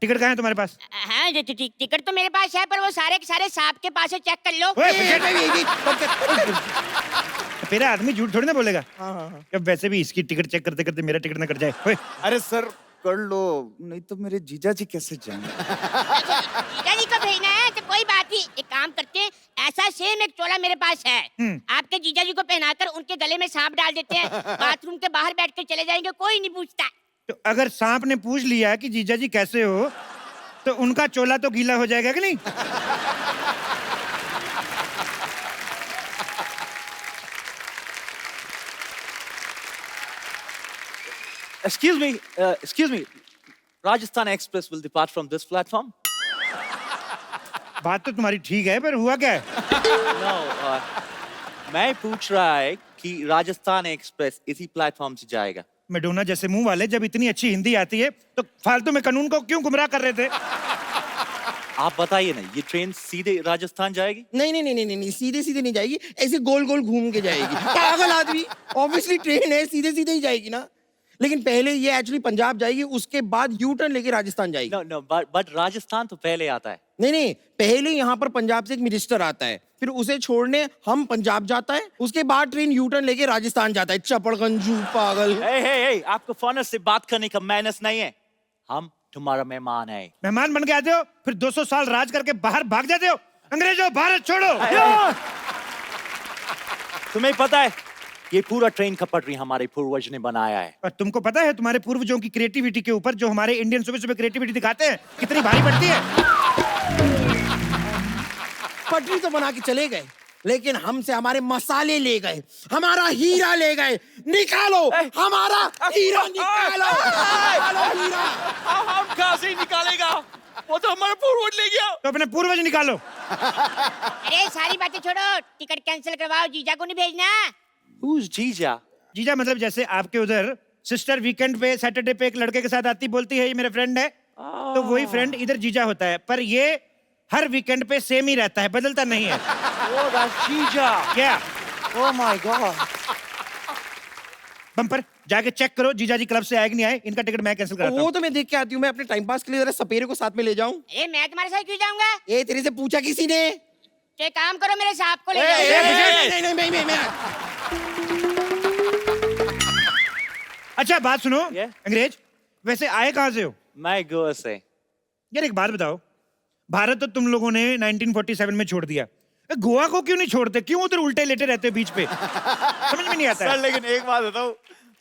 टिकट कहाँ है तुम्हारे पास? हाँ टिकट तो मेरे पास है, पर वो सारे के सारे सांप के पास है, चेक कर लो। मेरा आदमी झूठ थोड़ी ना बोलेगा। अब वैसे भी इसकी टिकट चेक करते करते मेरा टिकट ना कट जाए। ओए, अरे सर कर लो, नहीं तो मेरे जीजा जी कैसे जाएंगे? जीजा जी को भेजना है तो कोई बात नहीं, एक काम करते हैं, ऐसा सेम एक चोला मेरे पास है, आपके जीजा जी को पहनाकर उनके गले में सांप डाल देते हैं, बाथरूम के बाहर बैठ कर चले जाएंगे, कोई नहीं पूछता। तो अगर सांप ने पूछ लिया कि जीजा जी कैसे हो, तो उनका चोला तो गीला हो जाएगा कि नहीं? Excuse me. Rajasthan Express will depart from this platform. बात तो तुम्हारी ठीक है, पर हुआ क्या है? No, मैं पूछ रहा है कि राजस्थान एक्सप्रेस इसी प्लेटफॉर्म से जाएगा। मेडोना जैसे मुंह वाले, जब इतनी अच्छी हिंदी आती है तो फालतू में कानून को क्यों गुमराह कर रहे थे? आप बताइए ना, ये ट्रेन सीधे राजस्थान जाएगी? नहीं, सीधे नहीं जाएगी, ऐसे गोल गोल घूम के जाएगी। पागल आदमी, ऑब्वियसली ट्रेन है, सीधे ही जाएगी ना। लेकिन पहले ये एक्चुअली पंजाब जाएगी, उसके बाद यू टर्न लेके राजस्थान जाएगी। No, but राजस्थान तो पहले आता है। नहीं, पहले यहाँ पर पंजाब से एक मिनिस्टर आता है, फिर उसे छोड़ने हम पंजाब जाता है, उसके बाद ट्रेन यू टर्न लेके राजस्थान जाता है। चपड़गंजू पागल। हे, आपको फॉरनर से बात करने का मैनर्स नहीं है। हम तुम्हारा मेहमान है। मेहमान बन के आते हो, फिर 200 साल राज करके बाहर भाग जाते हो। अंग्रेजों, भारत छोड़ो। तुम्हें पता है, ये पूरा ट्रेन का पटरी हमारे पूर्वज ने बनाया है। और तुमको पता है तुम्हारे पूर्वजों की क्रिएटिविटी के ऊपर जो हमारे इंडियन सुबह क्रिएटिविटी दिखाते हैं, कितनी भारी पड़ती है? पटरी तो बना के चले गए, लेकिन हमसे हमारे मसाले ले गए, हमारा हीरा ले गए। निकालो हमारा हीरा, निकालो हीरा। हम कहाँ से निकालेगा? वो तो हमारा पूर्वज ले गया। तो अपने पूर्वज निकालो। अरे सारी बातें छोड़ो, टिकट कैंसिल करवाओ, जीजा को नहीं भेजना। Who's जीजा? जीजा मतलब जैसे आपके उधर सिस्टर वीकेंड पे, सैटरडे पे एक लड़के के साथ आती, बोलती है ये मेरा फ्रेंड है, तो वही फ्रेंड इधर जीजा होता है। पर ये हर वीकेंड पे सेम ही रहता है, बदलता नहीं है। Oh, that's जीजा। क्या? Oh my God। बम्पर जाके चेक करो जीजा जी क्लब से आए कि नहीं आए, इनका टिकट मैं कैंसिल कराता हूं। वो तो मैं देख के आती हूँ, मैं अपने टाइम पास के लिए जरा सपेरे को साथ में ले जाऊं। अरे मैं तुम्हारे साथ क्यों जाऊंगा? ये तेरे से पूछा किसी ने? तो एक काम करो, मेरे सांप को ले जाओ। नहीं। अच्छा बात सुनो अंग्रेज, वैसे आए कहाँ से हो? मैं गोवा से। यार एक बात बताओ, भारत तो तुम लोगों ने 1947 में छोड़ दिया, गोवा को क्यों नहीं छोड़ते? क्यों उधर उल्टे लेटे रहते हो बीच पे? समझ में नहीं आता सर लेकिन एक बात बताओ,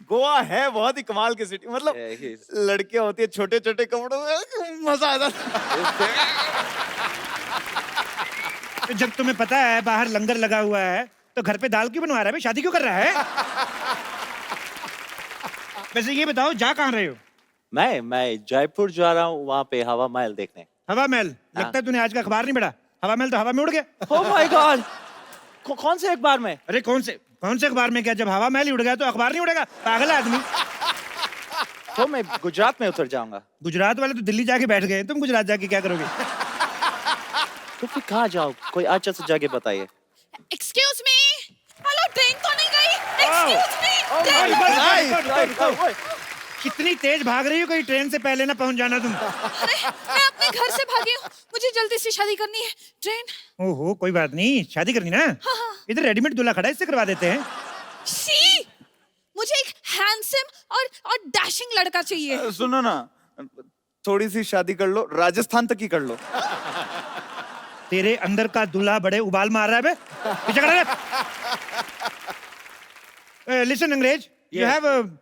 गोवा है बहुत ही कमाल की सिटी, मतलब लड़कियां होती है छोटे छोटे कपड़ों में, मजा आता है। तो जब तुम्हें पता है बाहर लंगर लगा हुआ है, तो घर पे दाल क्यों बनवा रहा है? शादी क्यों कर रहा है? वैसे ये बताओ, जा कहाँ रहे हो? मैं जयपुर जा रहा हूँ, वहाँ पे हवा महल देखने। हवा महल? लगता है तूने आज का अखबार नहीं पढ़ा। हवा महल तो हवा में उड़ गया। Oh my God! कौन से अखबार में? अरे कौन से अखबार में? क्या जब हवा महल ही उड़ गया तो अखबार नहीं उड़ेगा? पागल आदमी। तो मैं गुजरात में उतर जाऊंगा। गुजरात वाले तो दिल्ली जाके बैठ गए, तुम गुजरात जाके क्या करोगे? तो फिर कहाँ जाओ? कोई अच्छा सा जगह बताइए। एक्सक्यूज मी, हेलो, ट्रेन तो नहीं गई? Excuse me. कितनी तेज भाग रही हो, कोई ट्रेन से पहले ना पहुंच जाना तुम। अरे मैं अपने घर से भागी हूँ, मुझे जल्दी से शादी करनी है। ट्रेन। ओहो कोई बात नहीं, शादी करनी ना? हाँ। इधर रेडीमेड दूल्हा खड़ा है, इससे करवा देते हैं। सी, मुझे एक हैंडसम और डैशिंग लड़का चाहिए। सुनो ना, थोड़ी सी शादी कर लो, राजस्थान तक ही कर लो। तेरे अंदर का दूल्हा बड़े उबाल मार रहा है बे। पीछे खड़ा रह। लिसन अंग्रेज, you have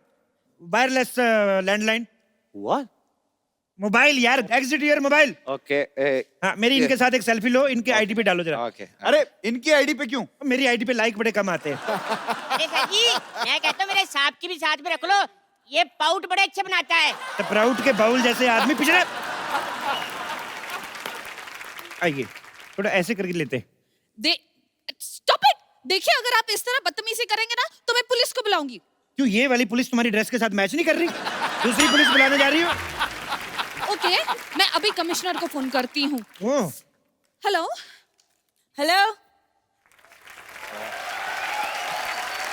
wireless landline. What? Mobile यार, एग्जिट योर मोबाइल। ओके। हाँ, मेरी इनके साथ एक सेल्फी लो, इनके आईडी पे डालो जरा। ओके। अरे इनकी आईडी पे क्यों? मेरी आईडी पे लाइक बड़े कम आते हैं। अरे सर जी, मैं कहता हूँ मेरे सांप की भी साथ में रख लो, ये पाउट बड़े अच्छे बनाता है। तो प्राउड के बाउल जैसे आदमी पिछड़ा। आइए थोड़ा ऐसे करके लेते। Stop it. देखिए अगर आप इस तरह बदतमीजी करेंगे ना तो मैं पुलिस को बुलाऊंगी। क्यों ये वाली पुलिस तुम्हारी ड्रेस के साथ मैच नहीं कर रही? दूसरी पुलिस बुलाने जा रही हो? ओके मैं अभी कमिश्नर को फोन करती हूँ। हेलो हेलो,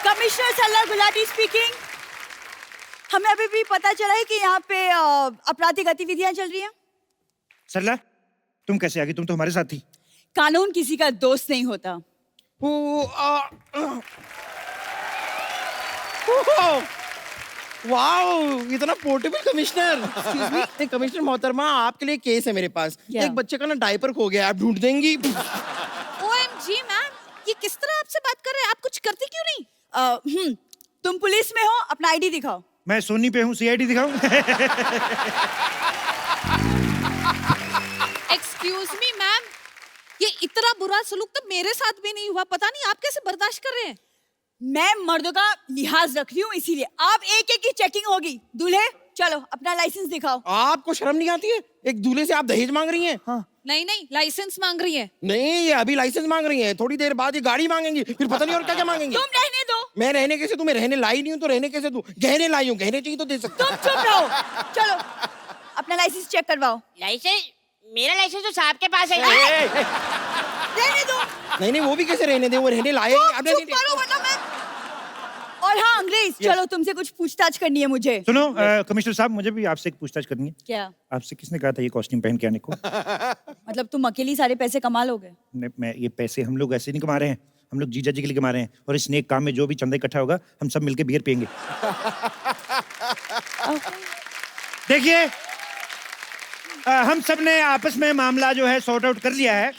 कमिश्नर सरला गुलाटी स्पीकिंग। हमें अभी भी पता चला है कि यहाँ पे आपराधिक गतिविधियां चल रही हैं। सरला तुम कैसे आ गई? तुम तो हमारे साथ थी। कानून किसी का दोस्त नहीं होता। वाओ, इतना portable commissioner. Excuse me, commissioner मोहतरमा, आपके लिए केस है मेरे पास। एक बच्चे का ना डायपर खो गया, आप ढूंढ देंगी? OMG मैम, ये किस तरह आपसे बात कर रहे हैं? आप कुछ करती क्यों नहीं? तुम पुलिस में हो, अपना आईडी दिखाओ। मैं सोनी पे हूँ, CID दिखाऊं? एक्सक्यूज मी मैम, ये इतना बुरा सलूक तो मेरे साथ भी नहीं हुआ। पता नहीं आप कैसे बर्दाश्त कर रहे हैं। मैं मर्दों का लिहाज रख रही हूँ, इसीलिए आप एक एक की चेकिंग होगी। दूल्हे चलो अपना लाइसेंस दिखाओ। आपको शर्म नहीं आती है? एक दूल्हे से आप दहेज मांग रही हैं? हाँ। नहीं नहीं, लाइसेंस मांग रही है। नहीं, ये अभी लाइसेंस मांग रही हैं, थोड़ी देर बाद ये गाड़ी मांगेंगी, फिर पता नहीं और क्या क्या मांगेंगी। तुम रहने दो। मैं रहने कैसे दूं? मैं रहने लाई नहीं हूँ तो रहने कैसे दूं? गहने लाई हूँ, गहने चाहिए तो दे सकते। तुम चुप रहो। चलो अपना लाइसेंस चेक करवाओ। लाइसेंस? मेरा लाइसेंस तो साहब के पास है। रहने दो। नहीं, वो भी कैसे रहने दे? वो रहने लाए। चुप करो वरना मैं। और हाँ अंग्रेज, चलो तुमसे कुछ पूछताछ करनी है मुझे। सुनो कमिश्नर साहब, मुझे भी आपसे एक पूछताछ करनी है। क्या? आपसे किसने कहा था ये कॉस्ट्यूम पहन के आने को? मतलब तुम अकेली सारे पैसे कमा लोगे? नहीं, मैं ये पैसे हम लोग ऐसे नहीं कमा रहे हैं, हम लोग जीजा जी के लिए कमा रहे हैं। और इस नेक काम में जो भी चंदा इकट्ठा होगा हम सब मिलके बियर पियेंगे। देखिए हम सब ने आपस में मामला जो है सॉर्ट आउट कर लिया है।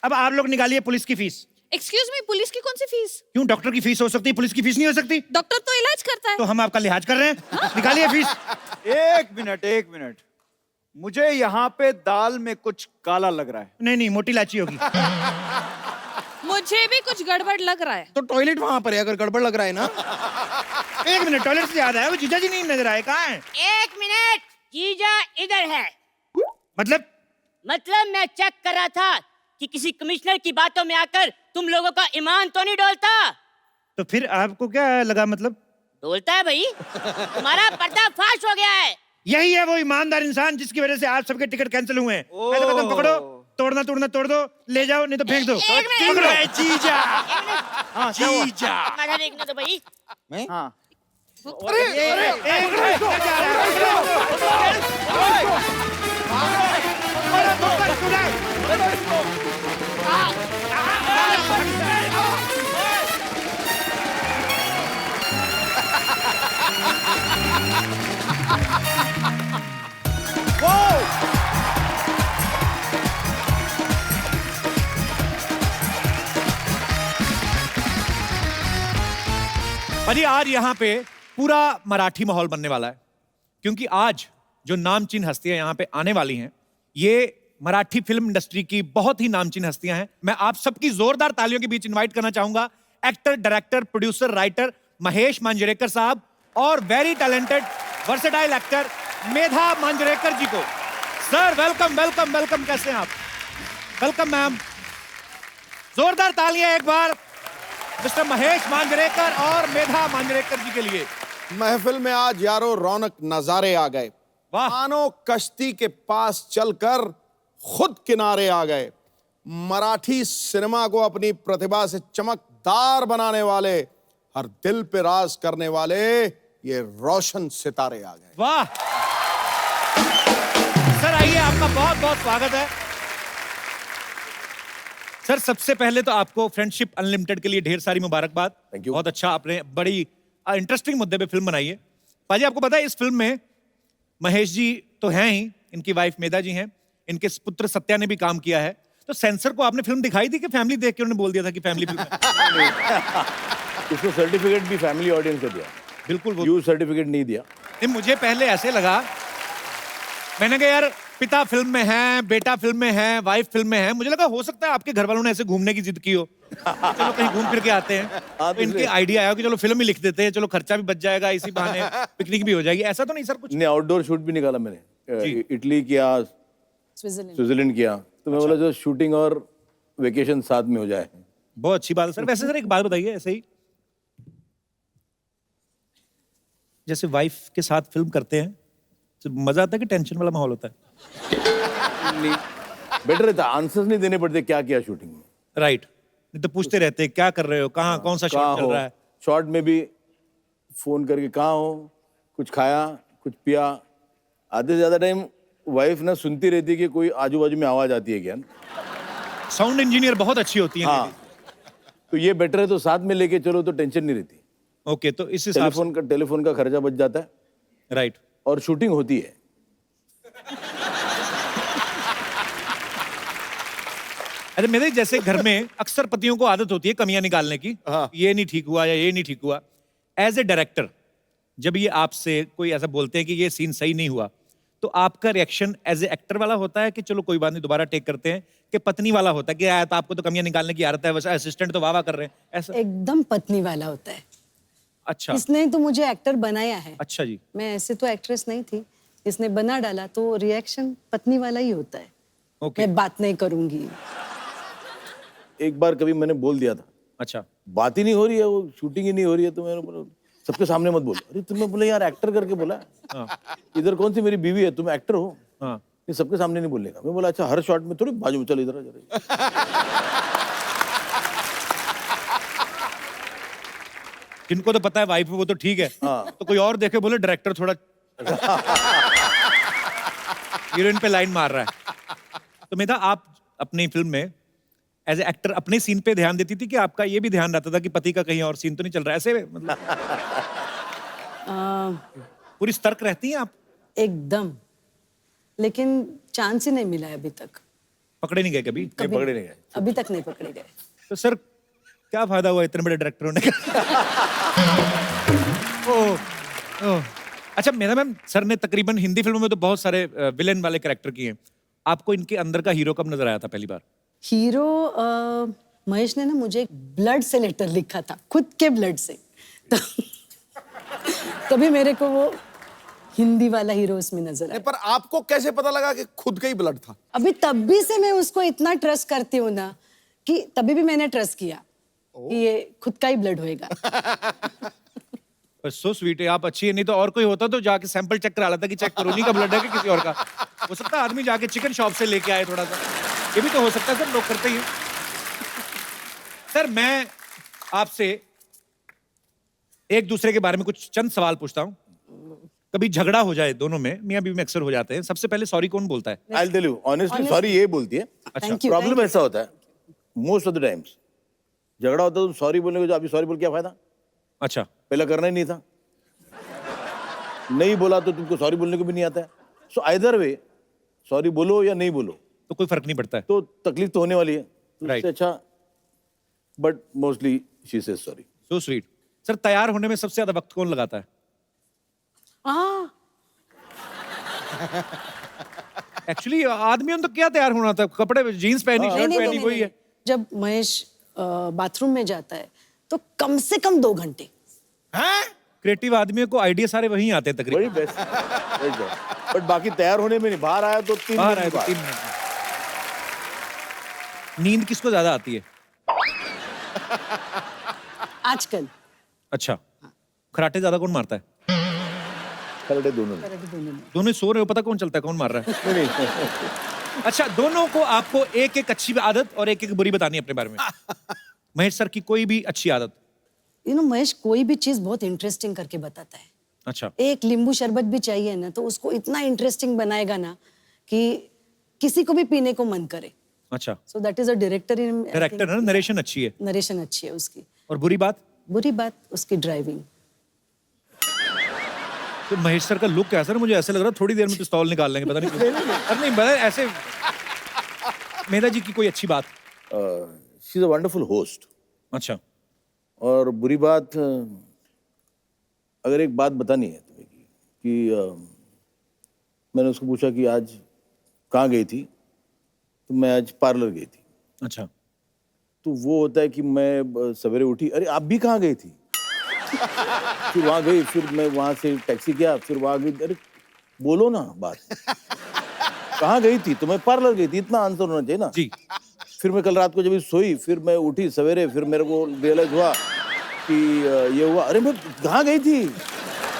अब आप लोग निकालिए पुलिस की फीस। एक्सक्यूज मी, पुलिस की कौन सी फीस? क्यों, डॉक्टर की फीस हो सकती है, पुलिस की फीस नहीं हो सकती? डॉक्टर तो इलाज करता है। तो हम आपका लिहाज कर रहे हैं। निकालिए फीस। एक मिनट, मुझे यहाँ पे दाल में कुछ काला लग रहा है। नहीं, मोटी इलायची होगी। मुझे भी कुछ गड़बड़ लग रहा है। तो टॉयलेट वहां पर है, अगर गड़बड़ लग रहा है ना। एक मिनट, टॉयलेट से याद आया, वो जीजा जी नहीं नजर आए, कहाँ हैं? 1 मिनट, जीजा इधर है। मतलब मैं चेक कर रहा था कि किसी कमिश्नर की बातों में आकर तुम लोगों का ईमान तो नहीं डोलता। तो फिर आपको क्या लगा? मतलब डोलता है भाई। तुम्हारा पर्दाफाश हो गया है। यही है वो ईमानदार इंसान जिसकी वजह से आज सबके टिकट कैंसिल हुए हैं। पहले कदम पकड़ो, तोड़ना तोड़ दो, ले जाओ, नहीं तो फेंक दो। पकड़ो जीजा। हाँ, जीजा। माथा देखने दो भाई। मैं? हाँ। भाजी आज यहाँ पे पूरा मराठी माहौल बनने वाला है, क्योंकि आज जो नामचीन हस्तियां यहाँ पे आने वाली हैं, ये मराठी फिल्म इंडस्ट्री की बहुत ही नामचीन हस्तियां हैं। मैं आप सबकी जोरदार तालियों के बीच इनवाइट करना चाहूंगा actor, director, producer, writer Mahesh Manjrekar साहब और वेरी टैलेंटेड वर्सेटाइल एक्टर मेधा मांजरेकर जी को। सर वेलकम वेलकम वेलकम, कैसे हैं आप? Welcome ma'am. जोरदार तालियां एक बार मिस्टर महेश मांजरेकर और मेधा मांजरेकर जी के लिए। महफिल में आज यारो रौनक नजारे आ गए। मानो कश्ती के पास चलकर खुद किनारे आ गए। मराठी सिनेमा को अपनी प्रतिभा से चमकदार बनाने वाले, हर दिल पे राज करने वाले ये रोशन सितारे आ गए। वाह सर, आइए, आपका बहुत बहुत स्वागत है। सर सबसे पहले तो आपको फ्रेंडशिप अनलिमिटेड के लिए ढेर सारी मुबारकबाद। Thank you. बहुत अच्छा, आपने बड़ी इंटरेस्टिंग मुद्दे पे फिल्म बनाई है। पाजी आपको पता है इस फिल्म में महेश जी तो हैं ही, इनकी वाइफ मेधा जी हैं, इनके पुत्र सत्या ने भी काम किया है। तो सेंसर को आपने फिल्म दिखाई थी कि फैमिली देख के उन्होंने बोल दिया था कि फैमिली फिल्म है? इसको सर्टिफिकेट भी फैमिली ऑडियंस को दिया। बिल्कुल, यूज सर्टिफिकेट नहीं दिया। मुझे पहले ऐसे लगा, मैंने कहा यार पिता फिल्म में है, बेटा फिल्म में है, वाइफ फिल्म में है। मुझे लगा हो सकता है आपके घर वालों ने ऐसे घूमने की जिद की हो, चलो कहीं घूम फिर के आते हैं, तो इनके आइडिया आया कि चलो फिल्म ही लिख देते हैं, चलो खर्चा भी बच जाएगा, इसी बहाने पिकनिक भी हो जाएगी। ऐसा तो नहीं सर कुछ? नहीं, आउटडोर शूट भी निकाला मैंने, इटली किया, स्विट्जरलैंड किया, तो मैं बोला जो शूटिंग और वेकेशन साथ में हो जाए। बहुत अच्छी बात है सर। वैसे सर एक बात बताइए, ऐसे ही जैसे वाइफ के साथ फिल्म करते हैं तो मजा आता है कि टेंशन वाला माहौल होता है? बेटर रहता, आंसर्स नहीं देने पड़ते क्या किया शूटिंग में। राइट, नहीं तो पूछते रहते हैं क्या कर रहे हो, कहाँ, कौन सा शॉट चल रहा है। शॉट में भी फोन करके कहाँ हो, कुछ खाया, कुछ पिया। आधे से ज्यादा टाइम वाइफ ना सुनती रहती है कि कोई आजू बाजू में आवाज आती है क्या। साउंड इंजीनियर बहुत अच्छी होती है। हाँ, तो ये बेटर है, तो साथ में लेके चलो तो टेंशन नहीं रहती। ओके, तो इस हिसाब से टेलीफोन का खर्चा बच जाता है। राइट, और शूटिंग होती है। अरे मेरे जैसे घर में अक्सर पतियों को आदत होती है कमियां निकालने की। ये नहीं ठीक हुआ या ये नहीं ठीक हुआ। एज ए डायरेक्टर जब ये आपसे कोई ऐसा बोलते हैं कि ये सीन सही नहीं हुआ, तो आपका रिएक्शन एज ए एक्टर वाला होता है कि चलो कोई बात नहीं दोबारा टेक करते हैं, कि पत्नी वाला होता है कि यार तो आपको तो कमियां निकालने की आदत है, वैसे असिस्टेंट तो वाह वाह कर रहे हैं, ऐसा? एकदम पत्नी वाला होता है। अच्छा, इसने तो मुझे एक्टर बनाया है। अच्छा जी। मैं ऐसे तो एक्ट्रेस नहीं थी, इसने बना डाला, तो रिएक्शन पत्नी वाला ही होता है। मैं बात नहीं करूंगी। एक बार कभी मैंने बोल दिया था, अच्छा बात ही नहीं हो रही है, वो शूटिंग ही नहीं हो रही है, तो मैंने बोला सबके सामने मत बोल। अरे तुमने बोला यार एक्टर करके बोला, इधर कौन सी मेरी बीवी है, तुम एक्टर हो, ये सबके सामने नहीं बोलेगा। मैं बोला अच्छा हर शॉट में थोड़ी बाजू में चल इधर जरा। जिनको तो पता है वाइफ वो तो ठीक है, तो कोई और देखे बोले डायरेक्टर थोड़ा हीरोइन पे लाइन मार रहा है। तो मेधा, आप अपनी फिल्म में एज ए एक्टर अपने सीन पे ध्यान देती थी कि आपका ये भी ध्यान रहता था कि पति का कहीं और सीन तो नहीं चल रहा है, ऐसे मतलब पूरी सतर्क रहती हैं आप? एकदम, लेकिन चांस ही नहीं मिला है अभी तक। पकड़े नहीं गए कभी? पकड़े नहीं गए, अभी तक नहीं पकड़े गए। तो सर क्या फायदा हुआ इतने बड़े डायरेक्टर होने का? अच्छा मेरा मैम, सर ने तकरीबन हिंदी फिल्मों में तो बहुत सारे विलेन वाले कैरेक्टर किए हैं, आपको इनके अंदर का हीरो कब नजर आया था पहली बार? हीरो महेश ने ना मुझे एक ब्लड से लेटर लिखा था, खुद के ब्लड से, तो तभी मेरे को वो हिंदी वाला हीरो उसमें नजर आया। पर आपको कैसे पता लगा कि खुद का ही ब्लड था? अभी तब भी से मैं उसको इतना ट्रस्ट करती हूँ ना, कि तभी भी मैंने ट्रस्ट किया कि ये खुद का ही ब्लड होएगा। सो स्वीट है, आप अच्छी है। नहीं तो और कोई होता तो जाके सैंपल चेक करा लेता कि चेक करो नहीं का ब्लड है कि किसी और का। हो सकता है आदमी जाके चिकन शॉप से लेके आए थोड़ा सा, ये भी तो हो सकता है सर, लोग करते ही हैं। सर मैं आपसे एक दूसरे के बारे में कुछ चंद सवाल पूछता हूँ। कभी झगड़ा हो जाए दोनों में, मियां बीवी में अक्सर हो जाते हैं, सबसे पहले सॉरी कौन बोलता है? I'll tell you, honestly, sorry ये बोलती है। अच्छा, प्रॉब्लम ऐसा होता है मोस्ट ऑफ द टाइम्स, झगड़ा होता है तो सॉरी बोलने को जो अभी सॉरी बोल क्या फायदा? अच्छा, पहले करना ही नहीं था, नहीं बोला तो तुमको सॉरी बोलने को भी नहीं आता है। सो आइदर वे सॉरी बोलो या नहीं बोलो तो कोई फर्क नहीं पड़ता है, तो तकलीफ तो होने वाली है। राइट, अच्छा, but mostly she says sorry. So sweet. Sir तैयार होने में सबसे ज्यादा वक्त कौन लगाता है? एक्चुअली आदमियों तो क्या तैयार होना था, कपड़े जीन्स पहनी शर्ट पहनी वही है। जब महेश बाथरूम में जाता है तो कम से कम 2 घंटे। क्रिएटिव आदमियों को आइडिया सारे वहीं आते हैं तकरीबन। वही बेस्ट, बट बाकी तैयार होने में नहीं, बाहर आया तो 3 मिनट। नींद किसको ज्यादा आती है आजकल? अच्छा, खराटे ज्यादा कौन मारता है? खराटे दोनों दोनों सो रहे हो, पता कौन चलता है कौन मार रहा है? अच्छा, दोनों को आपको एक एक अच्छी आदत और एक एक बुरी बतानी है अपने बारे में। महेश सर की कोई भी अच्छी आदत? महेश कोई भी चीज बहुत इंटरेस्टिंग करके बताता है। अच्छा, एक नींबू शरबत भी चाहिए ना, तो उसको इतना इंटरेस्टिंग बनाएगा ना कि किसी को भी पीने को मन करे। अच्छा, so that is a director in. Director है ना, नरेशन अच्छी है। नरेशन अच्छी है उसकी। और बुरी बात? बुरी बात उसकी ड्राइविंग। तो महेश सर का लुक कैसा है, मुझे ऐसा लग रहा है थोड़ी देर में पिस्तौल निकाल लेंगे, पता नहीं क्यों। अरे नहीं, पता ऐसे। मेधा जी की कोई अच्छी बात? She is a wonderful host. अच्छा, और बुरी बात, अगर एक बात बतानी है तुम्हें कि मैंने उसको पूछा कि आज कहाँ गई थी? तो मैं आज पार्लर गई थी। अच्छा। तो वो होता है कि मैं सवेरे उठी, अरे आप भी कहाँ गई थी? फिर वहां गई, फिर मैं वहां से टैक्सी किया, फिर वहां गई, अरे बोलो ना बात। कहाँ गई थी? तो मैं पार्लर गई थी, इतना आंसर होना चाहिए ना। जी। फिर मैं कल रात को जब सोई, फिर मैं उठी सवेरे, फिर मेरे को रियलाइज हुआ कि ये हुआ, अरे मैं कहाँ गई थी?